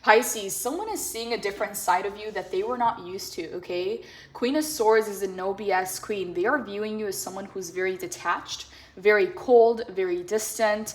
Pisces, someone is seeing a different side of you that they were not used to, okay? Queen of Swords is a no BS queen. They are viewing you as someone who's very detached, very cold, very distant,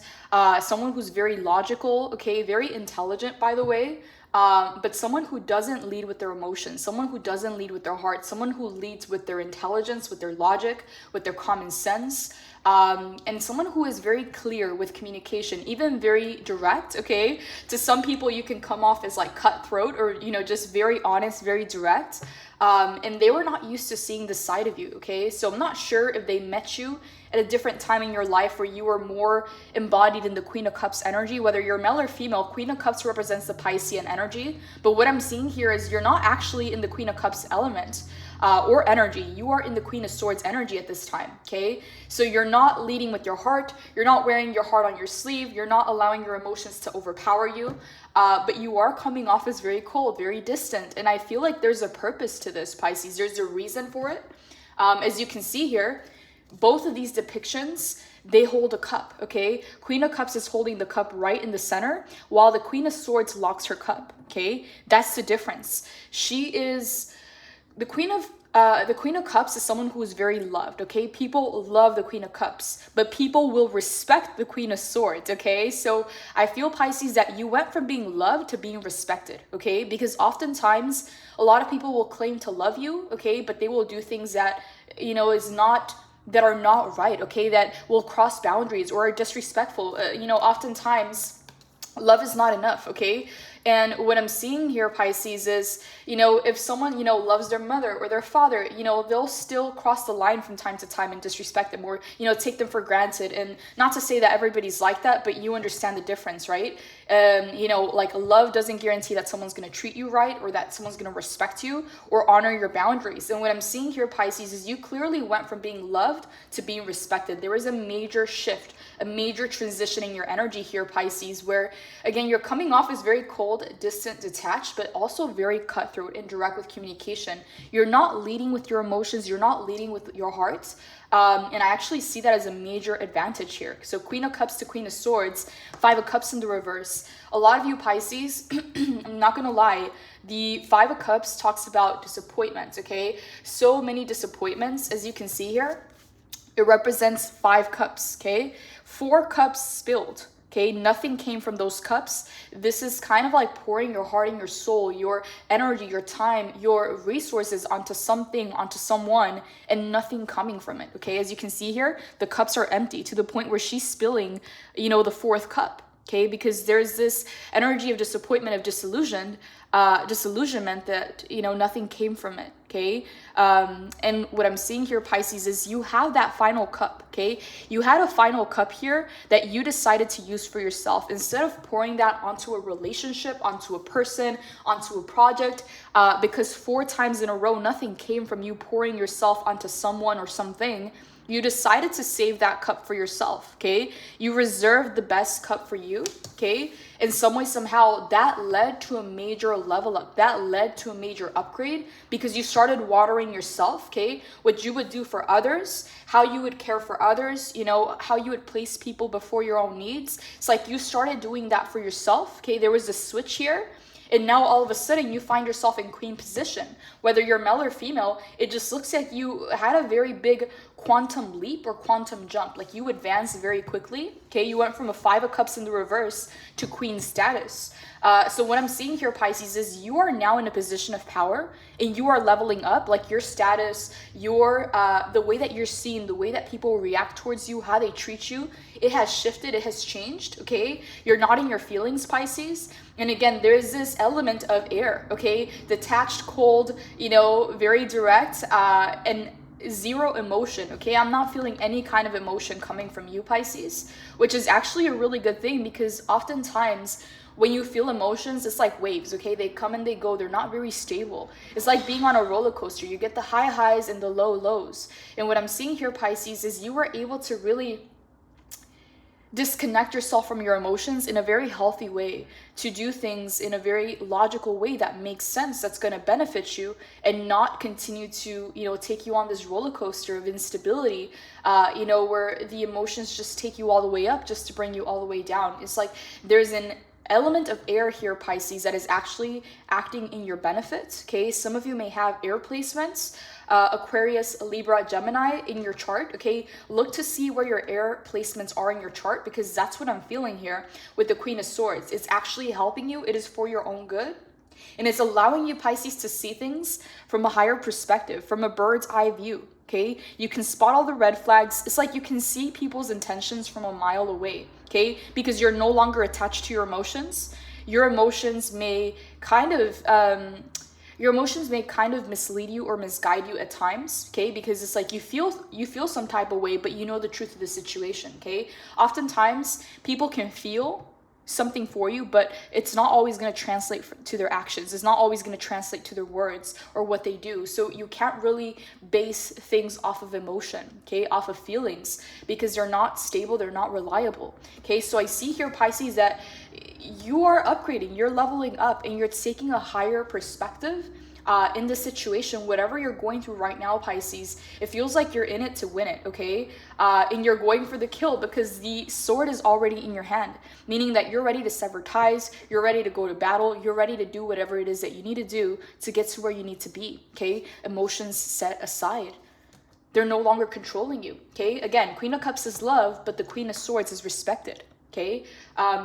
someone who's very logical, okay? Very intelligent, by the way. But someone who doesn't lead with their emotions, someone who doesn't lead with their heart, someone who leads with their intelligence, with their logic, with their common sense, and someone who is very clear with communication, even very direct, okay? To some people, you can come off as like cutthroat or, just very honest, very direct. And they were not used to seeing this side of you, okay? So I'm not sure if they met you at a different time in your life where you were more embodied in the Queen of Cups energy, whether you're male or female. Queen of Cups represents the Piscean energy. But what I'm seeing here is you're not actually in the Queen of Cups element or energy. You are in the Queen of Swords energy at this time, okay? So you're not leading with your heart. You're not wearing your heart on your sleeve. You're not allowing your emotions to overpower you. But you are coming off as very cold, very distant. And I feel like there's a purpose to this, Pisces. There's a reason for it. As you can see here, both of these depictions, they hold a cup, okay? Queen of Cups is holding the cup right in the center, while the Queen of Swords locks her cup, okay? That's the difference. She is the Queen of Cups is someone who is very loved, okay? People love the Queen of Cups, but people will respect the Queen of Swords, okay? So I feel, Pisces, that you went from being loved to being respected, okay? Because oftentimes a lot of people will claim to love you, okay? But they will do things that, that are not right, okay? That will cross boundaries or are disrespectful. Oftentimes love is not enough, okay? And what I'm seeing here, Pisces, is, if someone, loves their mother or their father, they'll still cross the line from time to time and disrespect them or, take them for granted. And not to say that everybody's like that, but you understand the difference, right? Like love doesn't guarantee that someone's going to treat you right or that someone's going to respect you or honor your boundaries. And what I'm seeing here, Pisces, is you clearly went from being loved to being respected. There is a major shift, a major transition in your energy here, Pisces, where, again, you're coming off as very cold, distant, detached, but also very cutthroat and direct with communication. You're not leading with your emotions. You're not leading with your heart. And I actually see that as a major advantage here. So Queen of Cups to Queen of Swords, Five of Cups in the reverse. A lot of you, Pisces, I'm not going to lie, the Five of Cups talks about disappointments, okay? So many disappointments, as you can see here. It represents 5 cups, okay? 4 cups spilled. Okay, nothing came from those cups. This is kind of like pouring your heart and your soul, your energy, your time, your resources onto something, onto someone, and nothing coming from it. Okay, as you can see here, the cups are empty to the point where she's spilling, the 4th cup. Okay, because there's this energy of disappointment, of disillusionment that, nothing came from it. Okay, and what I'm seeing here, Pisces, is you have that final cup. Okay, you had a final cup here that you decided to use for yourself instead of pouring that onto a relationship, onto a person, onto a project, because 4 times in a row nothing came from you pouring yourself onto someone or something. You decided to save that cup for yourself, okay? You reserved the best cup for you, okay? In some way, somehow, that led to a major level up. That led to a major upgrade because you started watering yourself, okay? What you would do for others, how you would care for others, how you would place people before your own needs. It's like you started doing that for yourself, okay? There was a switch here. And now all of a sudden you find yourself in queen position. Whether you're male or female, it just looks like you had a very big quantum leap or quantum jump. Like you advanced very quickly. Okay, you went from a 5 of Cups in the reverse to queen status. So what I'm seeing here, Pisces, is you are now in a position of power and you are leveling up. Like your status, your the way that you're seen, the way that people react towards you, how they treat you, it has shifted, it has changed, okay? You're not in your feelings, Pisces. And again, there's this element of air, okay? Detached, cold, very direct, and zero emotion, okay? I'm not feeling any kind of emotion coming from you, Pisces, which is actually a really good thing because oftentimes when you feel emotions, it's like waves, okay? They come and they go. They're not very stable. It's like being on a roller coaster. You get the high highs and the low lows. And what I'm seeing here, Pisces, is you were able to really disconnect yourself from your emotions in a very healthy way, to do things in a very logical way that makes sense, that's going to benefit you, and not continue to, take you on this roller coaster of instability, where the emotions just take you all the way up just to bring you all the way down. It's like there's an element of air here, Pisces, that is actually acting in your benefit. Okay, some of you may have air placements, Aquarius, Libra, Gemini in your chart. Okay, look to see where your air placements are in your chart, because that's what I'm feeling here with the Queen of Swords. It's actually helping you. It is for your own good. And it's allowing you, Pisces, to see things from a higher perspective, from a bird's eye view. Okay, you can spot all the red flags. It's like you can see people's intentions from a mile away. Okay, because you're no longer attached to your emotions. Your emotions may kind of mislead you or misguide you at times. Okay, because it's like you feel some type of way, but you know the truth of the situation. Okay, oftentimes people can feel something for you, but it's not always going to translate to their actions. It's not always going to translate to their words or what they do. So you can't really base things off of emotion, okay, off of feelings, because they're not stable, they're not reliable. Okay, so I see here, Pisces, that you are upgrading, you're leveling up, and you're taking a higher perspective in this situation. Whatever you're going through right now, Pisces, it feels like you're in it to win it, okay? And you're going for the kill, because the sword is already in your hand, meaning that you're ready to sever ties, you're ready to go to battle, you're ready to do whatever it is that you need to do to get to where you need to be, okay? Emotions set aside. They're no longer controlling you, okay? Again, Queen of Cups is love, but the Queen of Swords is respected, okay?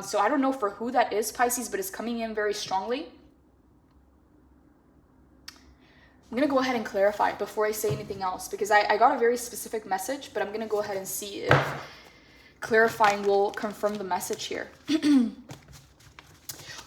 So I don't know for who that is, Pisces, but it's coming in very strongly. I'm going to go ahead and clarify before I say anything else, because I got a very specific message, but I'm going to go ahead and see if clarifying will confirm the message here.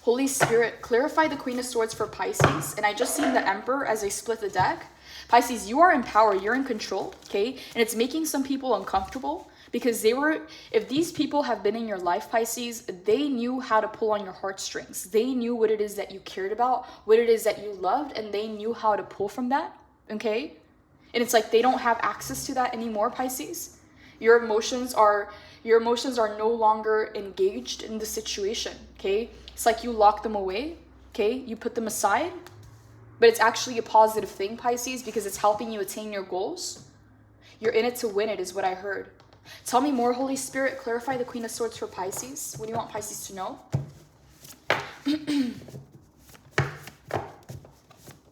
Holy Spirit, clarify the Queen of Swords for Pisces. And I just seen the Emperor as I split the deck. Pisces, you are in power, you're in control, okay? And it's making some people uncomfortable, because if these people have been in your life, Pisces, they knew how to pull on your heartstrings. They knew what it is that you cared about, what it is that you loved, and they knew how to pull from that, okay? And it's like they don't have access to that anymore, Pisces. Your emotions are no longer engaged in the situation, okay? It's like you lock them away, okay? You put them aside, but it's actually a positive thing, Pisces, because it's helping you attain your goals. You're in it to win it, is what I heard. Tell me more, Holy Spirit. Clarify the Queen of Swords for Pisces. What do you want Pisces to know?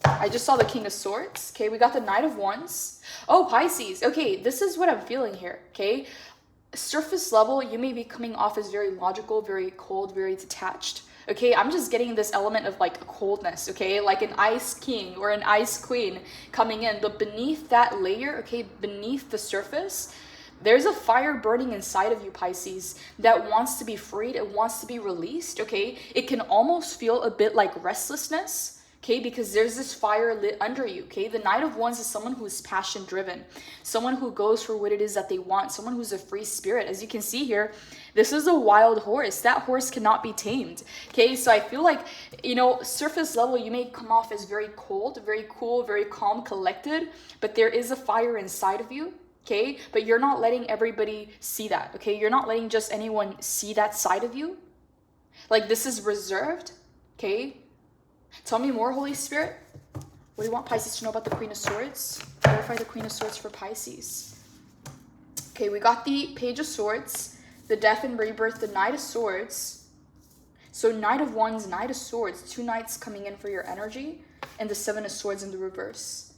I just saw the King of Swords. Okay, we got the Knight of Wands. Oh, Pisces. Okay, this is what I'm feeling here. Okay, surface level, you may be coming off as very logical, very cold, very detached. Okay, I'm just getting this element of like coldness, okay? Like an ice king or an ice queen coming in. But beneath that layer, okay, beneath the surface, there's a fire burning inside of you, Pisces, that wants to be freed. It wants to be released, okay? It can almost feel a bit like restlessness, okay? Because there's this fire lit under you, okay? The Knight of Wands is someone who is passion driven, someone who goes for what it is that they want, someone who's a free spirit. As you can see here, this is a wild horse. That horse cannot be tamed, okay? So I feel like, you know, surface level, you may come off as very cold, very cool, very calm, collected, but there is a fire inside of you. Okay, but you're not letting everybody see that, okay? You're not letting just anyone see that side of you. Like, this is reserved, okay? Tell me more, Holy Spirit. What do you want Pisces to know about the Queen of Swords? Clarify the Queen of Swords for Pisces. Okay, we got the Page of Swords, the Death and Rebirth, the Knight of Swords. So Knight of Wands, Knight of Swords, 2 knights coming in for your energy, and the 7 of Swords in the reverse.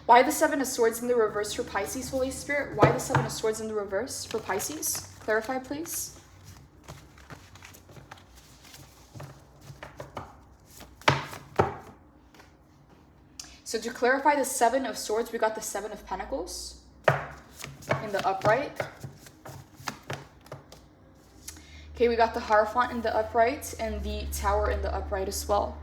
Why the 7 of Swords in the reverse for Pisces, Holy Spirit? Why the 7 of Swords in the reverse for Pisces? Clarify, please. So to clarify the 7 of Swords, we got the 7 of Pentacles in the upright. Okay, we got the Hierophant in the upright and the Tower in the upright as well.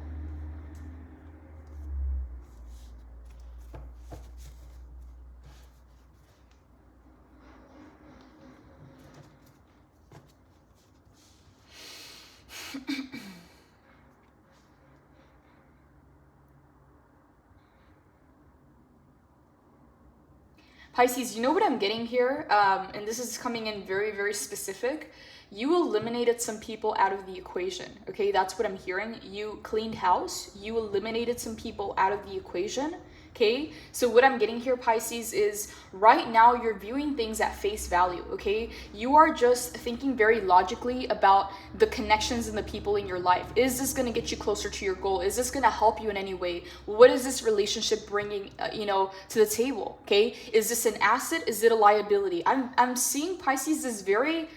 Pisces, you know what I'm getting here? And this is coming in very, very specific. you eliminated some people out of the equation, okay? That's what I'm hearing. You cleaned house, you eliminated some people out of the equation, okay? So what I'm getting here, Pisces, is right now you're viewing things at face value, okay? You are just thinking very logically about the connections and the people in your life. Is this going to get you closer to your goal? Is this going to help you in any way? What is this relationship bringing, to the table, okay? Is this an asset? Is it a liability? I'm seeing, Pisces, is very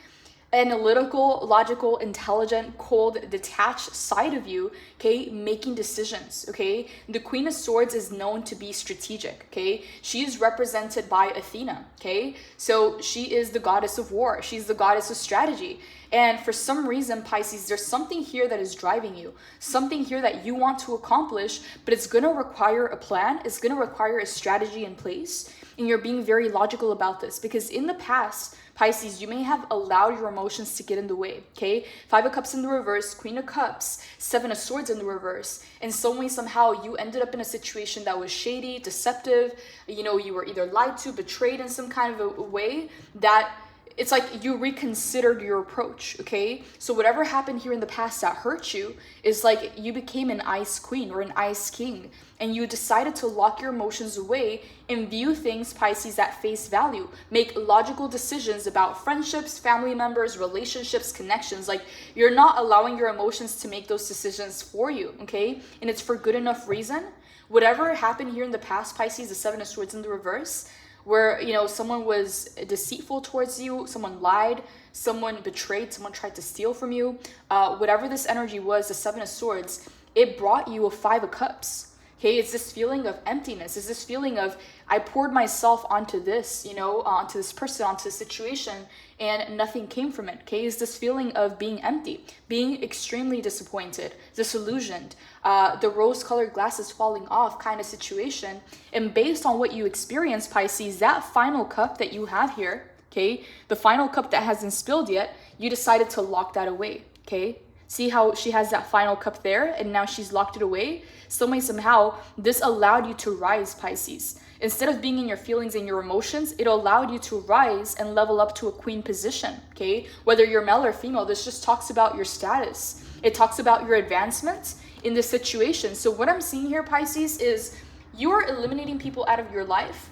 analytical, logical, intelligent, cold, detached side of you, okay, making decisions, okay? The Queen of Swords is known to be strategic, okay? She is represented by Athena, okay? So she is the goddess of war. She's the goddess of strategy. And for some reason, Pisces, there's something here that is driving you, something here that you want to accomplish, but it's going to require a plan. It's going to require a strategy in place. And you're being very logical about this because in the past, Pisces, you may have allowed your emotions to get in the way, okay? 5 of Cups in the reverse, Queen of Cups, 7 of Swords in the reverse. And some way, somehow, you ended up in a situation that was shady, deceptive. You were either lied to, betrayed in some kind of a way that it's like you reconsidered your approach, okay? So whatever happened here in the past that hurt you is like you became an ice queen or an ice king, and you decided to lock your emotions away and view things, Pisces, at face value. Make logical decisions about friendships, family members, relationships, connections. Like, you're not allowing your emotions to make those decisions for you, okay? And it's for good enough reason. Whatever happened here in the past, Pisces, the 7 of Swords in the reverse, where, someone was deceitful towards you, someone lied, someone betrayed, someone tried to steal from you. Whatever this energy was, the 7 of Swords, it brought you a 5 of Cups. Okay, it's this feeling of emptiness. It's this feeling of, I poured myself onto this, onto this person, onto this situation, and nothing came from it. Okay, it's this feeling of being empty, being extremely disappointed, disillusioned, the rose-colored glasses falling off kind of situation. And based on what you experience, Pisces, that final cup that you have here, okay, the final cup that hasn't spilled yet, you decided to lock that away, okay? See how she has that final cup there and now she's locked it away? Some way, somehow, this allowed you to rise, Pisces. Instead of being in your feelings and your emotions, it allowed you to rise and level up to a queen position, okay? Whether you're male or female, this just talks about your status. It talks about your advancements in this situation. So what I'm seeing here, Pisces, is you are eliminating people out of your life.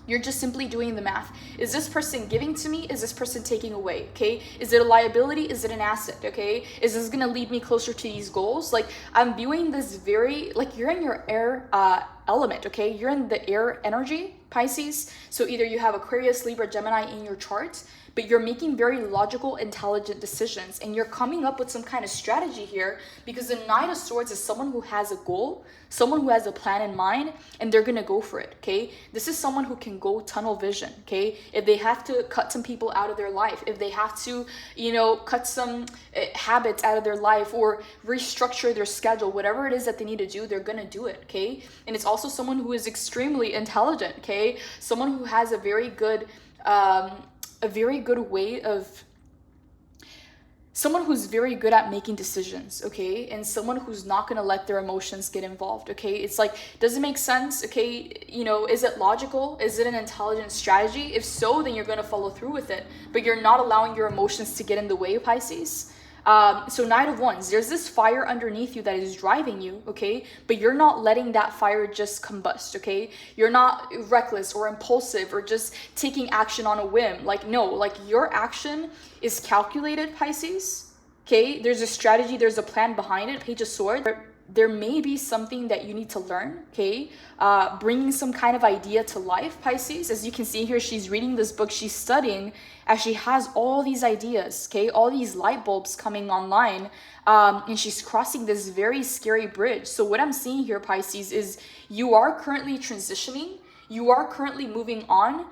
You're just simply doing the math. Is this person giving to me? Is this person taking away? Okay. Is it a liability? Is it an asset? Okay. Is this going to lead me closer to these goals? Like, I'm viewing this very, like, you're in your air element. Okay. You're in the air energy, Pisces. So either you have Aquarius, Libra, Gemini in your chart, but you're making very logical, intelligent decisions, and you're coming up with some kind of strategy here, because the Knight of Swords is someone who has a goal, someone who has a plan in mind, and they're gonna go for it, okay? This is someone who can go tunnel vision, okay? If they have to cut some people out of their life, if they have to, cut some habits out of their life or restructure their schedule, whatever it is that they need to do, they're gonna do it, okay? And it's also someone who is extremely intelligent, okay? Someone who has a very good way of, someone who's very good at making decisions, okay? And someone who's not going to let their emotions get involved, okay? It's like, does it make sense? Okay, is it logical? Is it an intelligent strategy? If so, then you're going to follow through with it, but you're not allowing your emotions to get in the way, Pisces. So Knight of Wands, there's this fire underneath you that is driving you, okay? But you're not letting that fire just combust, okay? You're not reckless or impulsive or just taking action on a whim. Like, no, like, your action is calculated, Pisces, okay? There's a strategy, there's a plan behind it. Page of Swords. There may be something that you need to learn, okay? Bringing some kind of idea to life, Pisces. As you can see here, she's reading this book, she's studying, as she has all these ideas, okay? All these light bulbs coming online, and she's crossing this very scary bridge. So what I'm seeing here, Pisces, is you are currently transitioning. You are currently moving on.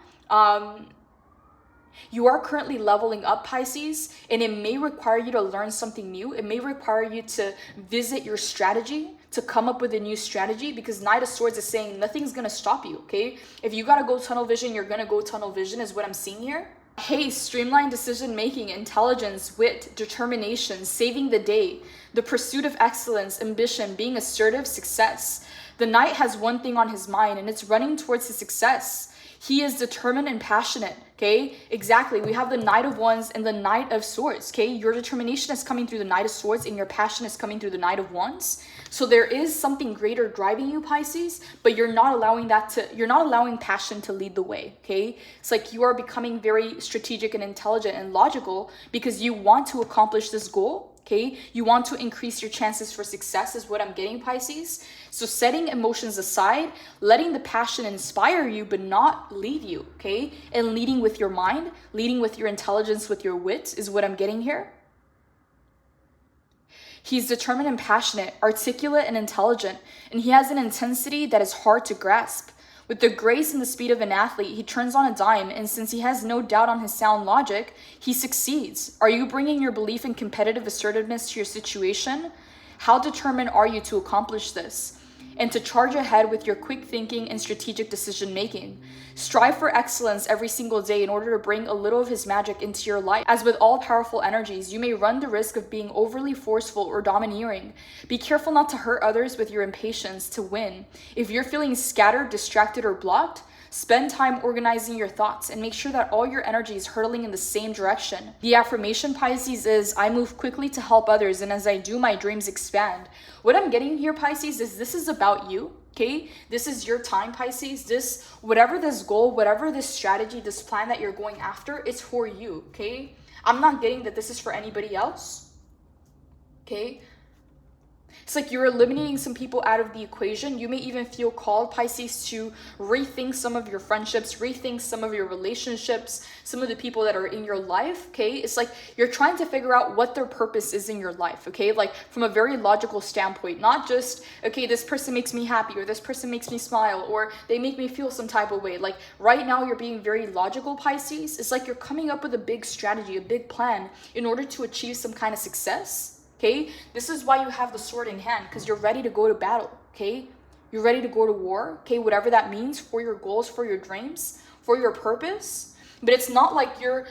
You are currently leveling up, Pisces, and it may require you to learn something new. It may require you to visit your strategy, to come up with a new strategy, because Knight of Swords is saying nothing's going to stop you, okay? If you got to go tunnel vision, you're going to go tunnel vision is what I'm seeing here. Haste, streamlined decision-making, intelligence, wit, determination, saving the day, the pursuit of excellence, ambition, being assertive, success. The Knight has one thing on his mind, and it's running towards his success. He is determined and passionate, okay? Exactly. We have the Knight of Wands and the Knight of Swords, okay? Your determination is coming through the Knight of Swords and your passion is coming through the Knight of Wands. So there is something greater driving you, Pisces, but you're not allowing passion to lead the way, okay? It's like you are becoming very strategic and intelligent and logical because you want to accomplish this goal. Okay, you want to increase your chances for success is what I'm getting, Pisces. So setting emotions aside, letting the passion inspire you but not lead you, okay? And leading with your mind, leading with your intelligence, with your wit is what I'm getting here. He's determined and passionate, articulate and intelligent, and he has an intensity that is hard to grasp. With the grace and the speed of an athlete, he turns on a dime, and since he has no doubt on his sound logic, he succeeds. Are you bringing your belief in competitive assertiveness to your situation? How determined are you to accomplish this? And to charge ahead with your quick thinking and strategic decision making. Strive for excellence every single day in order to bring a little of his magic into your life. As with all powerful energies, you may run the risk of being overly forceful or domineering. Be careful not to hurt others with your impatience to win. If you're feeling scattered, distracted, or blocked, spend time organizing your thoughts and make sure that all your energy is hurtling in the same direction. The affirmation, Pisces, is I move quickly to help others, and as I do, my dreams expand. What I'm getting here, Pisces, is this is about you, okay? This is your time, Pisces. Whatever this goal, whatever this strategy, this plan that you're going after, it's for you, okay? I'm not getting that this is for anybody else, okay? It's like you're eliminating some people out of the equation. You may even feel called, Pisces, to rethink some of your friendships, rethink some of your relationships, some of the people that are in your life, okay? It's like you're trying to figure out what their purpose is in your life, okay? Like from a very logical standpoint, not just, okay, this person makes me happy or this person makes me smile or they make me feel some type of way. Like right now you're being very logical, Pisces. It's like you're coming up with a big strategy, a big plan in order to achieve some kind of success. Okay, this is why you have the sword in hand, because you're ready to go to battle, okay? You're ready to go to war, okay? Whatever that means for your goals, for your dreams, for your purpose. But it's not like you're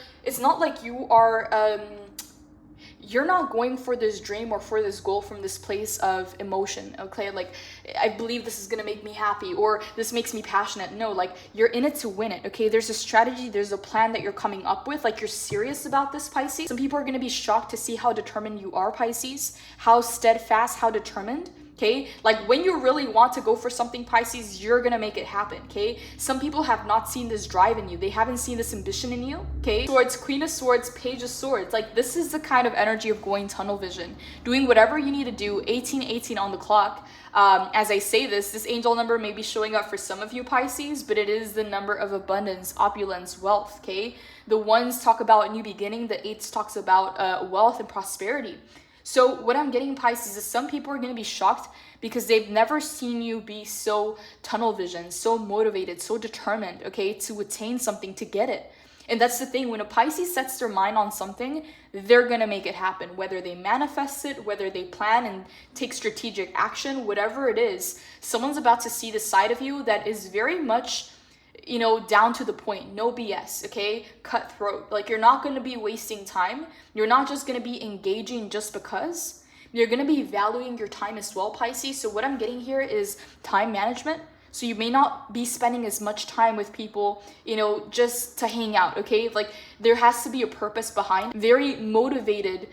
not going for this dream or for this goal from this place of emotion, okay? Like, I believe this is gonna make me happy or this makes me passionate. No, like, you're in it to win it, okay? There's a strategy, there's a plan that you're coming up with. Like, you're serious about this, Pisces. Some people are gonna be shocked to see how determined you are, Pisces. How steadfast, how determined. Okay, like when you really want to go for something, Pisces, you're gonna make it happen, okay? Some people have not seen this drive in you. They haven't seen this ambition in you, okay? Swords, Queen of Swords, Page of Swords. Like, this is the kind of energy of going tunnel vision. Doing whatever you need to do, 1818 on the clock. As I say this angel number may be showing up for some of you, Pisces, but it is the number of abundance, opulence, wealth, okay? The ones talk about a new beginning. The eights talks about wealth and prosperity. So what I'm getting, Pisces, is some people are going to be shocked because they've never seen you be so tunnel vision, so motivated, so determined, okay, to attain something, to get it. And that's the thing. When a Pisces sets their mind on something, they're going to make it happen. Whether they manifest it, whether they plan and take strategic action, whatever it is, someone's about to see the side of you that is very much, you know, down to the point, no BS, okay? Cutthroat. Like, you're not going to be wasting time. You're not just going to be engaging just because. You're going to be valuing your time as well, Pisces. So what I'm getting here is time management. So you may not be spending as much time with people, you know, just to hang out, okay? Like, there has to be a purpose behind. Very motivated,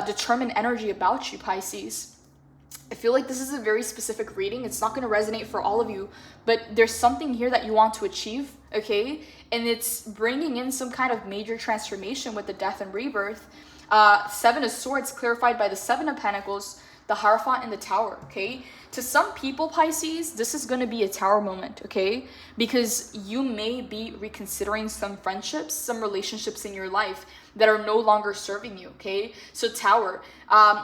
determined energy about you, Pisces. I feel like this is a very specific reading. It's not going to resonate for all of you, but there's something here that you want to achieve, okay? And it's bringing in some kind of major transformation with the death and rebirth. Seven of Swords clarified by the Seven of Pentacles, the Hierophant, and the Tower, okay? To some people, Pisces, this is going to be a tower moment, okay? Because you may be reconsidering some friendships, some relationships in your life that are no longer serving you, okay? So Tower,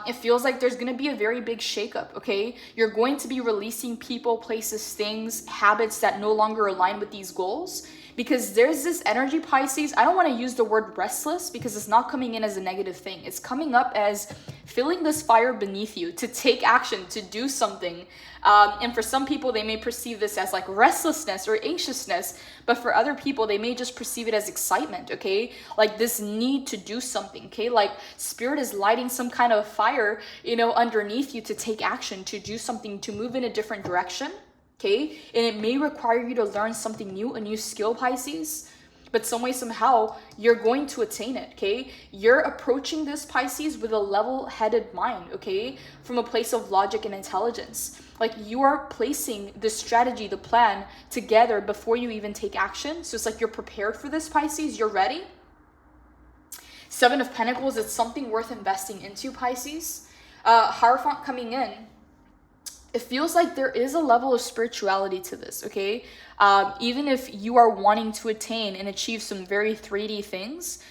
it feels like there's going to be a very big shakeup, okay? You're going to be releasing people, places, things, habits that no longer align with these goals. Because there's this energy, Pisces. I don't want to use the word restless because it's not coming in as a negative thing. It's coming up as feeling this fire beneath you to take action, to do something. And for some people, they may perceive this as like restlessness or anxiousness. But for other people, they may just perceive it as excitement, okay? Like this need to do something, okay? Like spirit is lighting some kind of fire, you know, underneath you to take action, to do something, to move in a different direction. okay? And it may require you to learn something new, a new skill, Pisces, but some way, somehow, you're going to attain it, okay? You're approaching this, Pisces, with a level-headed mind, okay? From a place of logic and intelligence. Like, you are placing the strategy, the plan together before you even take action. So it's like you're prepared for this, Pisces. You're ready. Seven of Pentacles, it's something worth investing into, Pisces. Hierophant coming in. It feels like there is a level of spirituality to this, okay? Even if you are wanting to attain and achieve some very 3D things,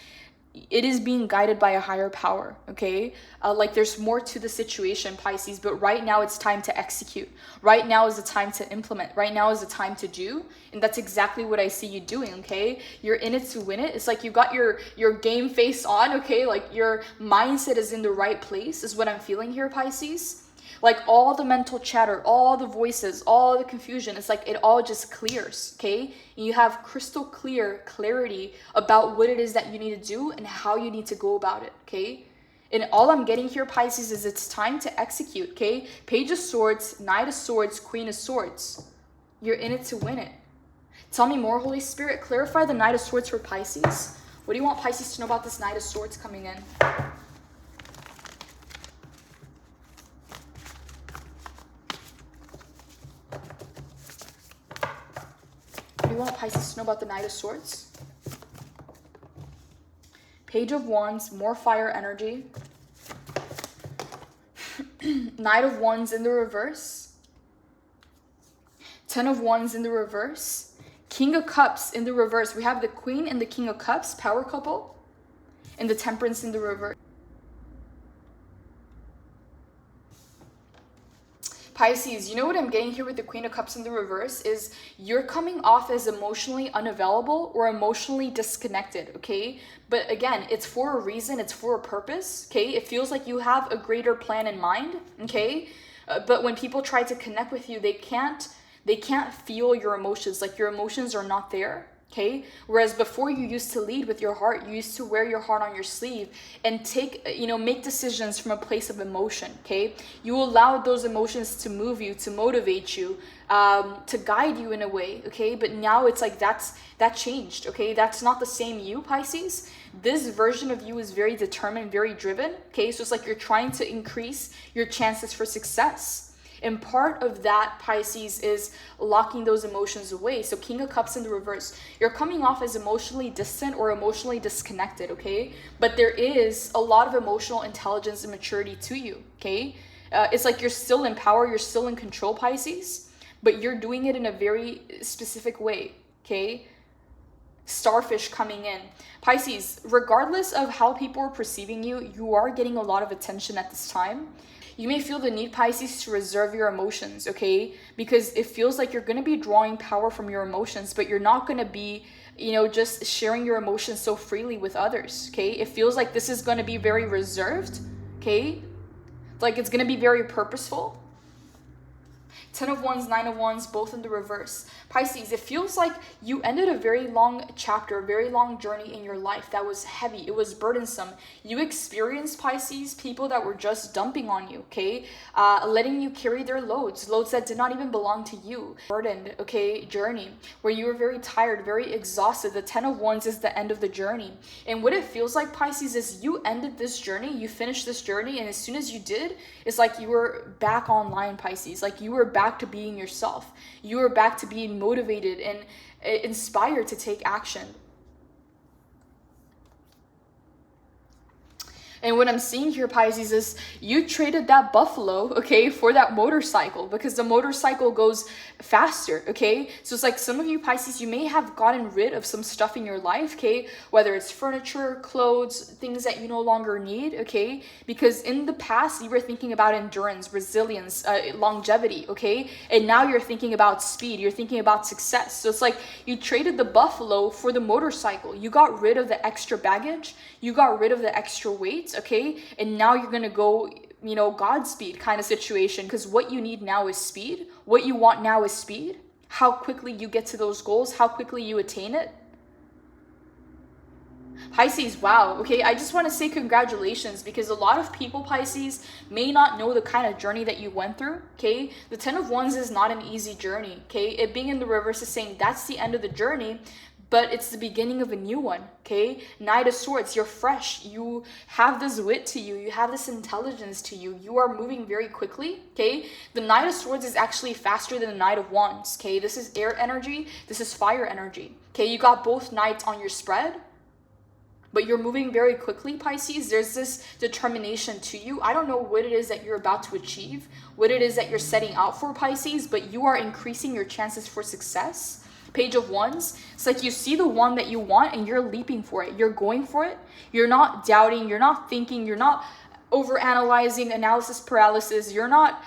it is being guided by a higher power, okay? Like, there's more to the situation, Pisces, but right now it's time to execute. Right now is the time to implement. Right now is the time to do, and that's exactly what I see you doing, okay? You're in it to win it. It's like you got your game face on, okay? Like, your mindset is in the right place is what I'm feeling here, Pisces. Like, all the mental chatter, all the voices, all the confusion, it's like it all just clears, okay? And you have crystal clear clarity about what it is that you need to do and how you need to go about it, okay? And all I'm getting here, Pisces, is it's time to execute, okay? Page of Swords, Knight of Swords, Queen of Swords. You're in it to win it. Tell me more, Holy Spirit. Clarify the Knight of Swords for Pisces. What do you want Pisces to know about this Knight of Swords coming in? What do you want Pisces to know about the Knight of Swords? Page of Wands, more fire energy. Knight of Wands in the reverse. Ten of Wands in the reverse. King of Cups in the reverse. We have the Queen and the King of Cups, power couple. And the Temperance in the reverse. Pisces, you know what I'm getting here with the Queen of Cups in the reverse is you're coming off as emotionally unavailable or emotionally disconnected, okay? But again, it's for a reason, it's for a purpose, okay? It feels like you have a greater plan in mind, okay? But when people try to connect with you, they can't feel your emotions, like your emotions are not there. Okay. Whereas before, you used to lead with your heart, you used to wear your heart on your sleeve and make decisions from a place of emotion. Okay. You allowed those emotions to move you, to motivate you, to guide you in a way. Okay. But now it's like that changed. Okay. That's not the same you, Pisces. This version of you is very determined, very driven. Okay. So it's like you're trying to increase your chances for success. And part of that, Pisces, is locking those emotions away. So King of Cups in the reverse. You're coming off as emotionally distant or emotionally disconnected, okay? But there is a lot of emotional intelligence and maturity to you, okay? It's like you're still in power, you're still in control, Pisces, but you're doing it in a very specific way, okay? Starfish coming in. Pisces, regardless of how people are perceiving you, you are getting a lot of attention at this time. You may feel the need, Pisces, to reserve your emotions, okay? Because it feels like you're going to be drawing power from your emotions, but you're not going to be, just sharing your emotions so freely with others, okay? It feels like this is going to be very reserved, okay? Like it's going to be very purposeful. 10 of Wands, 9 of Wands, both in the reverse. Pisces, it feels like you ended a very long chapter, a very long journey in your life that was heavy. It was burdensome. You experienced, Pisces, people that were just dumping on you, okay? Letting you carry their loads that did not even belong to you. Burdened, okay, journey where you were very tired, very exhausted. The 10 of Wands is the end of the journey. And what it feels like, Pisces, is you ended this journey, you finished this journey, and as soon as you did, it's like you were back online, Pisces. Like you were back to being yourself. You were back to being motivated and inspired to take action. And what I'm seeing here, Pisces, is you traded that buffalo, okay, for that motorcycle because the motorcycle goes faster, okay? So it's like some of you, Pisces, you may have gotten rid of some stuff in your life, okay? Whether it's furniture, clothes, things that you no longer need, okay? Because in the past, you were thinking about endurance, resilience, longevity, okay? And now you're thinking about speed. You're thinking about success. So it's like you traded the buffalo for the motorcycle. You got rid of the extra baggage. You got rid of the extra weight. Okay, and now you're gonna go, Godspeed kind of situation, because what you need now is speed. What you want now is speed. How quickly you get to those goals, how quickly you attain it. Pisces, wow, okay, I just want to say congratulations, because a lot of people, Pisces, may not know the kind of journey that you went through, okay? The 10 of Wands is not an easy journey, okay? It being in the reverse is saying that's the end of the journey, but it's the beginning of a new one, okay? Knight of Swords, you're fresh. You have this wit to you. You have this intelligence to you. You are moving very quickly, okay? The Knight of Swords is actually faster than the Knight of Wands, okay? This is air energy. This is fire energy, okay? You got both Knights on your spread, but you're moving very quickly, Pisces. There's this determination to you. I don't know what it is that you're about to achieve, what it is that you're setting out for, Pisces, but you are increasing your chances for success. Page of Wands, it's like you see the one that you want and you're leaping for it. You're going for it. You're not doubting. You're not thinking. You're not overanalyzing, analysis paralysis. You're not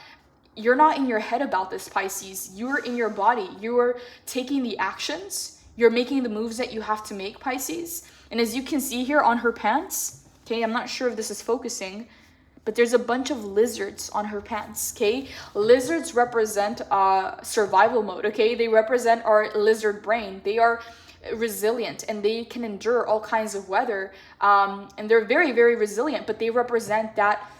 in your head about this, Pisces. You're in your body. You're taking the actions. You're making the moves that you have to make, Pisces. And as you can see here on her pants, okay, I'm not sure if this is focusing, but there's a bunch of lizards on her pants, okay? Lizards represent survival mode, okay? They represent our lizard brain. They are resilient and they can endure all kinds of weather. And they're very, very resilient, but they represent that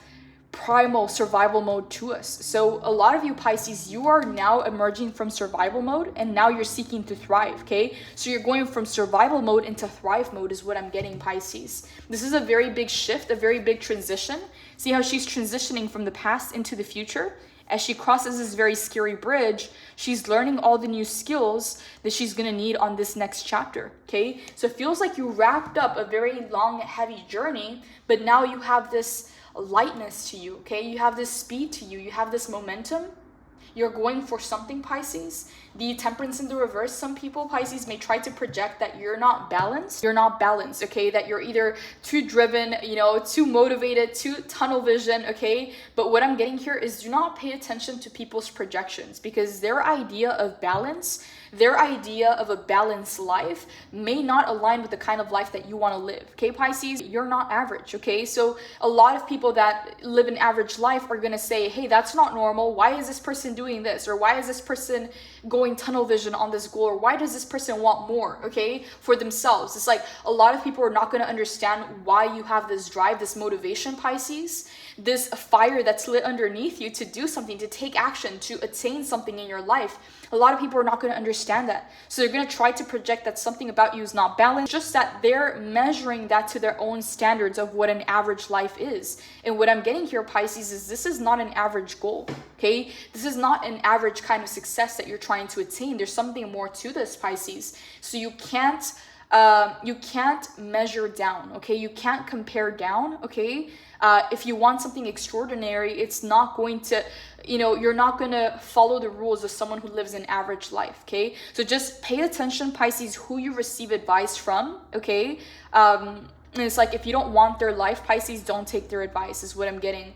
primal survival mode to us. So a lot of you, Pisces, you are now emerging from survival mode and now you're seeking to thrive, okay? So you're going from survival mode into thrive mode is what I'm getting, Pisces. This is a very big shift, a very big transition. See how she's transitioning from the past into the future? As she crosses this very scary bridge, she's learning all the new skills that she's going to need on this next chapter, okay? So it feels like you wrapped up a very long, heavy journey, but now you have this lightness to you, okay? You have this speed to you. You have this momentum. You're going for something, Pisces. The Temperance in the reverse, some people, Pisces, may try to project that you're not balanced. You're not balanced, okay? That you're either too driven, you know, too motivated, too tunnel vision, okay? But what I'm getting here is do not pay attention to people's projections, because their idea of balance, their idea of a balanced life may not align with the kind of life that you want to live, okay, Pisces? You're not average, okay? So a lot of people that live an average life are going to say, hey, that's not normal. Why is this person doing this? Or why is this person going tunnel vision on this goal? Or why does this person want more, okay, for themselves? It's like a lot of people are not going to understand why you have this drive, this motivation, Pisces, this fire that's lit underneath you to do something, to take action, to attain something in your life. A lot of people are not going to understand that. So they're going to try to project that something about you is not balanced, just that they're measuring that to their own standards of what an average life is. And what I'm getting here, Pisces, is this is not an average goal, okay? This is not an average kind of success that you're trying to attain. There's something more to this, Pisces. So you can't measure down, okay? You can't compare down, okay? If you want something extraordinary, it's not going to, you know, you're not going to follow the rules of someone who lives an average life, okay? So just pay attention, Pisces, who you receive advice from, okay? And it's like, if you don't want their life, Pisces, don't take their advice is what I'm getting,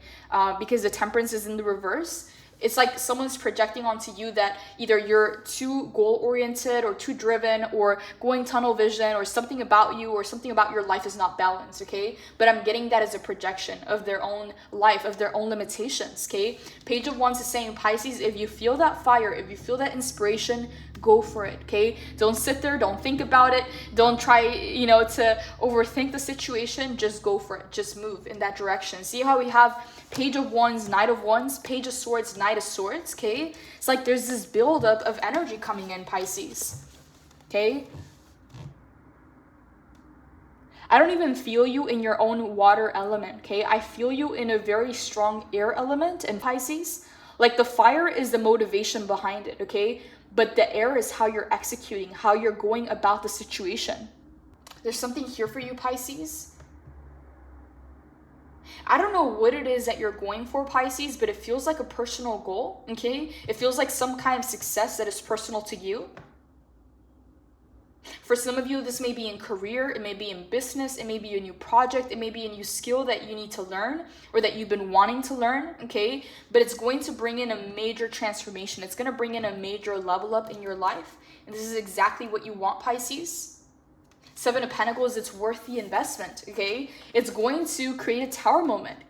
because the Temperance is in the reverse. It's like someone's projecting onto you that either you're too goal-oriented or too driven or going tunnel vision, or something about you or something about your life is not balanced, okay? But I'm getting that as a projection of their own life, of their own limitations, okay? Page of Wands is saying, Pisces, if you feel that fire, if you feel that inspiration, go for it, okay? Don't sit there, don't think about it, don't try, you know, to overthink the situation. Just go for it, just move in that direction. See how we have Page of Wands, Knight of Wands, Page of Swords, Knight of Swords, okay? It's like there's this buildup of energy coming in, Pisces, okay? I don't even feel you in your own water element, okay? I feel you in a very strong air element in Pisces. Like the fire is the motivation behind it, okay? But the air is how you're executing, how you're going about the situation. There's something here for you, Pisces. I don't know what it is that you're going for, Pisces, but it feels like a personal goal, okay? It feels like some kind of success that is personal to you. For some of you, this may be in career, it may be in business, it may be a new project, it may be a new skill that you need to learn or that you've been wanting to learn, okay? But it's going to bring in a major transformation. It's going to bring in a major level up in your life. And this is exactly what you want, Pisces. Seven of Pentacles, it's worth the investment, okay? It's going to create a tower moment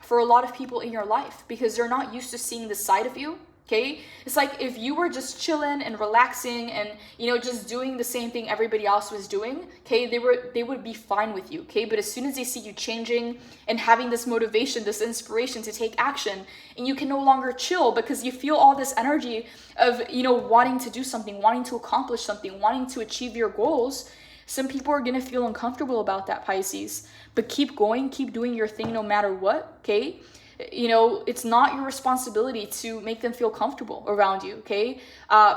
for a lot of people in your life because they're not used to seeing this side of you. Okay, it's like if you were just chilling and relaxing and, you know, just doing the same thing everybody else was doing, okay, they would be fine with you. Okay, but as soon as they see you changing and having this motivation, this inspiration to take action, and you can no longer chill because you feel all this energy of, you know, wanting to do something, wanting to accomplish something, wanting to achieve your goals, some people are going to feel uncomfortable about that, Pisces. But keep going, keep doing your thing no matter what. Okay, you know, it's not your responsibility to make them feel comfortable around you. Okay,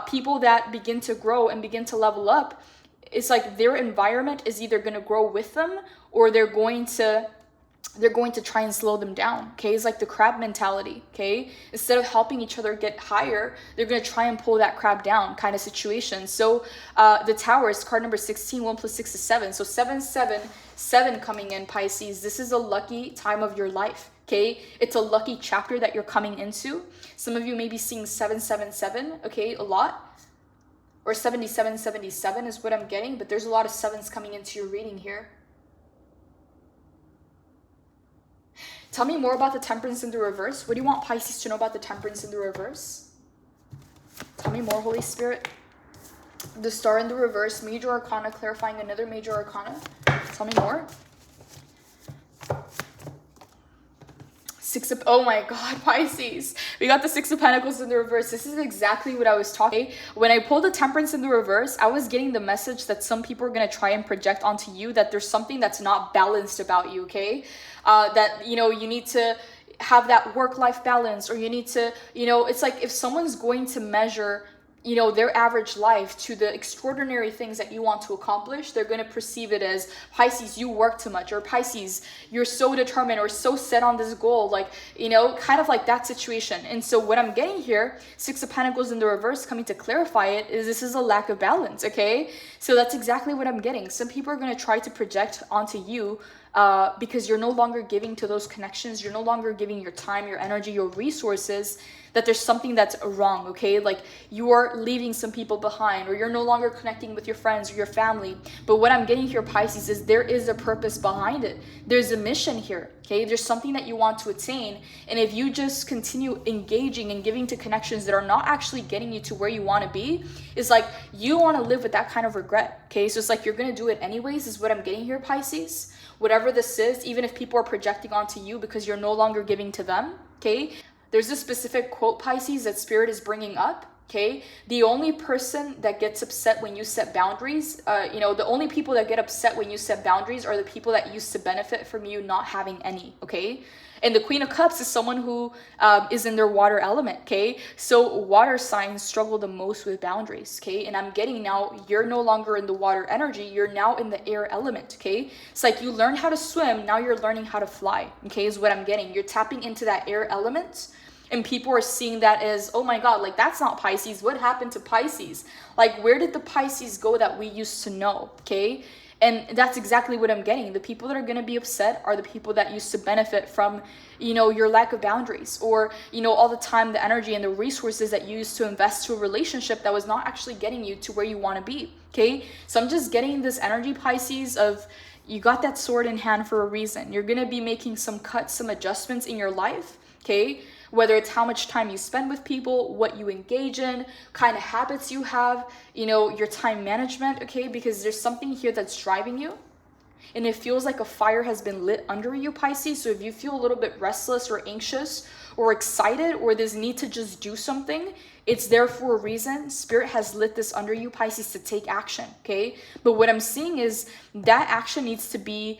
people that begin to grow and begin to level up, it's like their environment is either going to grow with them, or they're going to try and slow them down. Okay, it's like the crab mentality. Okay, instead of helping each other get higher, they're going to try and pull that crab down kind of situation. So the Tower is card number 16. 1 plus 6 is 7. So 7 coming in, Pisces. This is a lucky time of your life. Okay, it's a lucky chapter that you're coming into. Some of you may be seeing 777, okay, a lot, or 7777 is what I'm getting, but there's a lot of sevens coming into your reading here. Tell me more about the Temperance in the reverse. What do you want Pisces to know about the Temperance in the reverse? Tell me more, Holy Spirit. The Star in the reverse, major arcana, clarifying another major arcana. Tell me more. Oh my God, Pisces. We got the 6 of Pentacles in the reverse. This is exactly what I was talking. When I pulled the Temperance in the reverse, I was getting the message that some people are going to try and project onto you that there's something that's not balanced about you, okay? That, you know, you need to have that work-life balance, or you need to, you know, it's like if someone's going to measure, you know, their average life to the extraordinary things that you want to accomplish, they're going to perceive it as, Pisces, you work too much, or Pisces, you're so determined or so set on this goal, like, you know, kind of like that situation. And so what I'm getting here, 6 of Pentacles in the reverse, coming to clarify it, is this is a lack of balance, okay? So that's exactly what I'm getting. Some people are going to try to project onto you because you're no longer giving to those connections, you're no longer giving your time, your energy, your resources, that there's something that's wrong, okay? Like you are leaving some people behind, or you're no longer connecting with your friends or your family. But what I'm getting here, Pisces, is there is a purpose behind it. There's a mission here, okay? There's something that you want to attain. And if you just continue engaging and giving to connections that are not actually getting you to where you want to be, it's like you want to live with that kind of regret, okay? So it's like you're going to do it anyways, is what I'm getting here, Pisces. Whatever this is, even if people are projecting onto you because you're no longer giving to them, okay? There's a specific quote, Pisces, that Spirit is bringing up, okay? The only person that gets upset when you set boundaries, you know, the only people that get upset when you set boundaries are the people that used to benefit from you not having any, okay? And the Queen of Cups is someone who is in their water element, okay? So water signs struggle the most with boundaries, okay? And I'm getting now, you're no longer in the water energy, you're now in the air element, okay? It's like you learned how to swim, now you're learning how to fly, okay, is what I'm getting. You're tapping into that air element, and people are seeing that as, oh my God, like that's not Pisces. What happened to Pisces? Like, where did the Pisces go that we used to know, okay? And that's exactly what I'm getting. The people that are going to be upset are the people that used to benefit from, you know, your lack of boundaries, or, you know, all the time, the energy and the resources that you used to invest to a relationship that was not actually getting you to where you want to be, okay? So I'm just getting this energy, Pisces, of you got that sword in hand for a reason. You're going to be making some cuts, some adjustments in your life, okay? Whether it's how much time you spend with people, what you engage in, kind of habits you have, you know, your time management, okay? Because there's something here that's driving you. And it feels like a fire has been lit under you, Pisces. So if you feel a little bit restless or anxious or excited, or this need to just do something, it's there for a reason. Spirit has lit this under you, Pisces, to take action, okay? But what I'm seeing is that action needs to be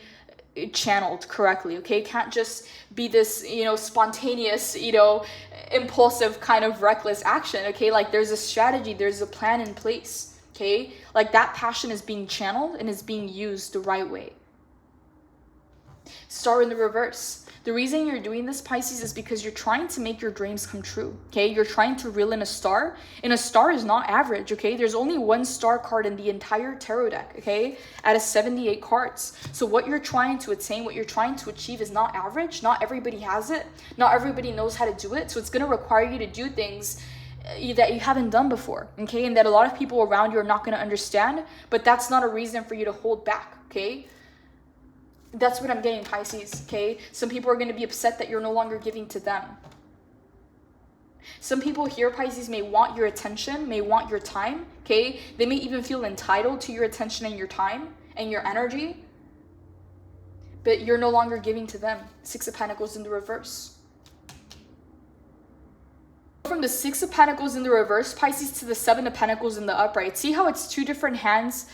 channeled correctly, okay? It can't just be this, you know, spontaneous, you know, impulsive kind of reckless action, okay? Like there's a strategy, there's a plan in place, okay? Like that passion is being channeled and is being used the right way. Star in the reverse. The reason you're doing this, Pisces, is because you're trying to make your dreams come true, okay? You're trying to reel in a star, and a star is not average, okay? There's only one star card in the entire tarot deck, okay? Out of 78 cards. So what you're trying to attain, what you're trying to achieve is not average. Not everybody has it. Not everybody knows how to do it. So it's going to require you to do things that you haven't done before, okay? And that a lot of people around you are not going to understand, but that's not a reason for you to hold back, okay? That's what I'm getting, Pisces, okay? Some people are going to be upset that you're no longer giving to them. Some people here, Pisces, may want your attention, may want your time, okay? They may even feel entitled to your attention and your time and your energy, but you're no longer giving to them. Six of Pentacles in the reverse. From the Six of Pentacles in the reverse, Pisces, to the Seven of Pentacles in the upright. See how it's two different hands